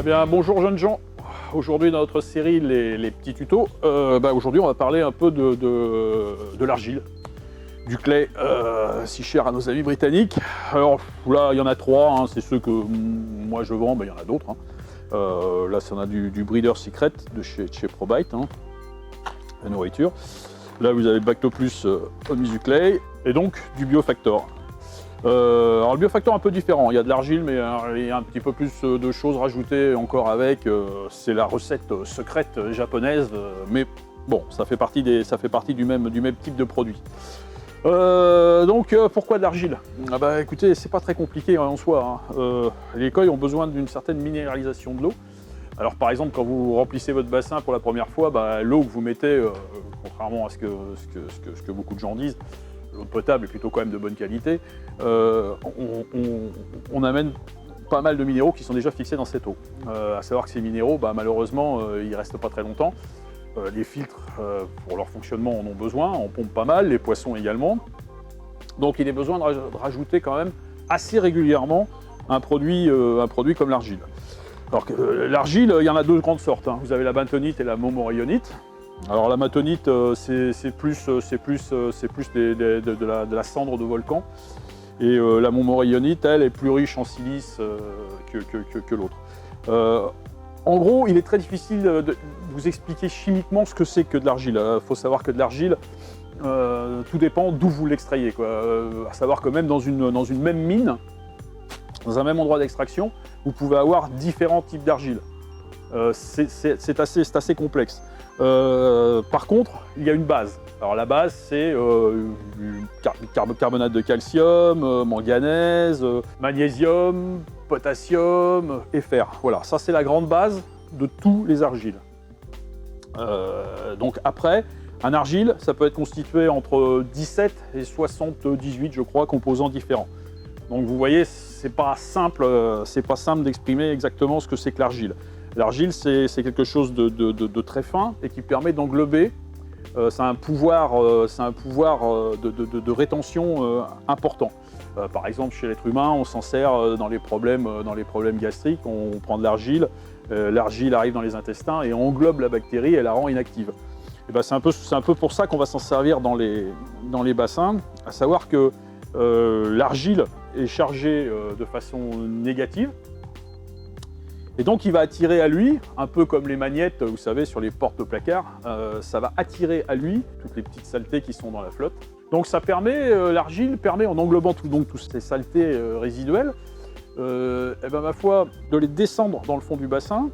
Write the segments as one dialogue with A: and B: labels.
A: Eh bien, bonjour jeunes gens. Aujourd'hui, dans notre série les petits tutos, aujourd'hui on va parler un peu de l'argile, du clay, si cher à nos amis britanniques. Alors là, il y en a trois, hein, c'est ceux que moi je vends, il y en a d'autres. Hein. Là, on a du Breeder Secret de chez ProBite, hein, la nourriture. Là, vous avez Bactoplus Misu Clay et donc du Biofactor. Alors le Biofactor est un peu différent, il y a de l'argile mais il y a un petit peu plus de choses rajoutées encore avec, c'est la recette secrète japonaise, mais bon, ça fait partie du même type de produit. Pourquoi de l'argile? Écoutez, c'est pas très compliqué en soi, hein. Les koi ont besoin d'une certaine minéralisation de l'eau. Alors par exemple, quand vous remplissez votre bassin pour la première fois, l'eau que vous mettez, contrairement à ce que beaucoup de gens disent, l'eau potable est plutôt quand même de bonne qualité, on amène pas mal de minéraux qui sont déjà fixés dans cette eau. À savoir que ces minéraux, malheureusement, ils ne restent pas très longtemps. Les filtres, pour leur fonctionnement, en ont besoin, on pompe pas mal, les poissons également. Donc il est besoin de rajouter quand même assez régulièrement un produit comme l'argile. Alors l'argile, il y en a deux grandes sortes, hein. Vous avez la bentonite et la montmorillonite. Alors la bentonite, c'est plus de la cendre de volcan, et la montmorillonite, elle, est plus riche en silice que l'autre. En gros, il est très difficile de vous expliquer chimiquement ce que c'est que de l'argile. Il faut savoir que de l'argile, tout dépend d'où vous l'extrayez. À savoir que même dans une même mine, dans un même endroit d'extraction, vous pouvez avoir différents types d'argile. C'est assez complexe. Par contre, il y a une base. Alors la base, c'est carbonate de calcium, manganèse, magnésium, potassium et fer. Voilà, ça c'est la grande base de tous les argiles. Donc après, un argile, ça peut être constitué entre 17 et 78, je crois, composants différents. Donc vous voyez, c'est pas simple d'exprimer exactement ce que c'est que l'argile. L'argile, c'est quelque chose de très fin et qui permet d'englober. C'est un pouvoir de rétention important. Par exemple, chez l'être humain, on s'en sert dans les problèmes gastriques. On prend de l'argile, l'argile arrive dans les intestins et englobe la bactérie et la rend inactive. Et c'est un peu pour ça qu'on va s'en servir dans les bassins, à savoir que l'argile est chargée de façon négative. Et donc il va attirer à lui, un peu comme les magnettes, vous savez, sur les portes placard, ça va attirer à lui toutes les petites saletés qui sont dans la flotte. Donc ça permet, l'argile permet, en englobant toutes ces saletés résiduelles, ma foi, de les descendre dans le fond du bassin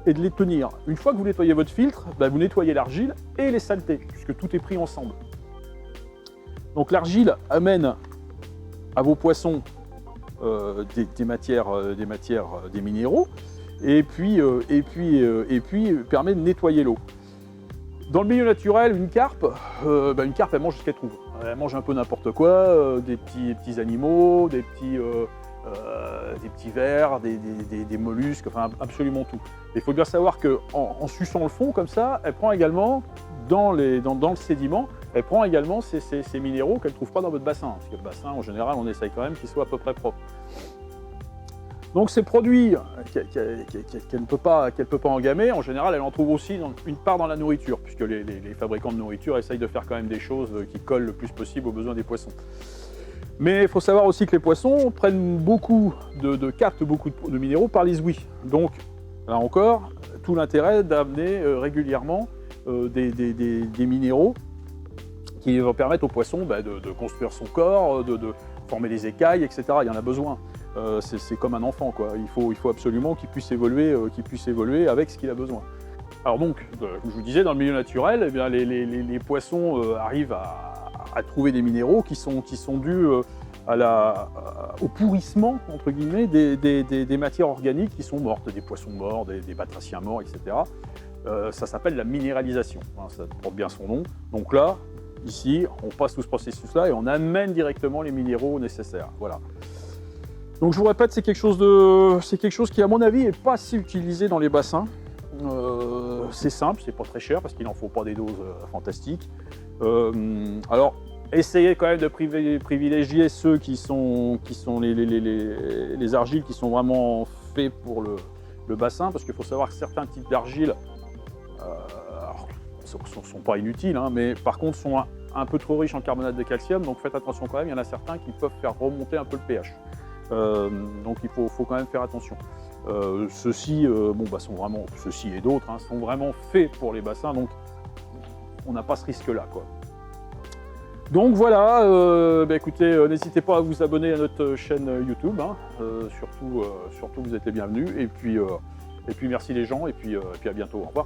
A: et de les tenir. Une fois que vous nettoyez votre filtre, vous nettoyez l'argile et les saletés, puisque tout est pris ensemble. Donc l'argile amène à vos poissons des minéraux, et puis permet de nettoyer l'eau. Dans le milieu naturel, une carpe, elle mange ce qu'elle trouve. Elle mange un peu n'importe quoi, des petits animaux, des petits vers, des mollusques, enfin absolument tout. Il faut bien savoir qu'en suçant le fond comme ça, elle prend également, dans le sédiment, elle prend également ces minéraux qu'elle ne trouve pas dans votre bassin. Parce que le bassin, en général, on essaye quand même qu'il soit à peu près propre. Donc ces produits qu'elle ne peut pas engamer, en général, elle en trouve aussi une part dans la nourriture, puisque les fabricants de nourriture essayent de faire quand même des choses qui collent le plus possible aux besoins des poissons. Mais il faut savoir aussi que les poissons captent beaucoup de minéraux par les ouïes. Donc, là encore, tout l'intérêt d'amener régulièrement des minéraux qui vont permettre au poisson de construire son corps, de former des écailles, etc. Il y en a besoin. C'est comme un enfant, quoi. Il faut absolument qu'il puisse évoluer avec ce qu'il a besoin. Alors donc, je vous disais, dans le milieu naturel, les poissons arrivent à trouver des minéraux qui sont dus au pourrissement, entre guillemets, des matières organiques qui sont mortes, des poissons morts, des batraciens morts, etc. Ça s'appelle la minéralisation, hein, ça porte bien son nom. Donc là, ici, on passe tout ce processus-là et on amène directement les minéraux nécessaires. Voilà. Donc je vous répète, c'est quelque chose qui, à mon avis, n'est pas assez utilisé dans les bassins. C'est simple, c'est pas très cher parce qu'il n'en faut pas des doses fantastiques. Alors, essayez quand même de privilégier ceux qui sont les argiles qui sont vraiment faits pour le bassin, parce qu'il faut savoir que certains types d'argile ne sont pas inutiles, hein, mais par contre sont un peu trop riches en carbonate de calcium, donc faites attention quand même, il y en a certains qui peuvent faire remonter un peu le pH. Donc il faut quand même faire attention. Ceux-ci sont vraiment, ceux-ci et d'autres, hein, sont vraiment faits pour les bassins, donc on n'a pas ce risque-là, quoi. Donc voilà, écoutez, n'hésitez pas à vous abonner à notre chaîne YouTube, hein, surtout vous êtes les bienvenus, et puis merci les gens, et puis à bientôt, au revoir.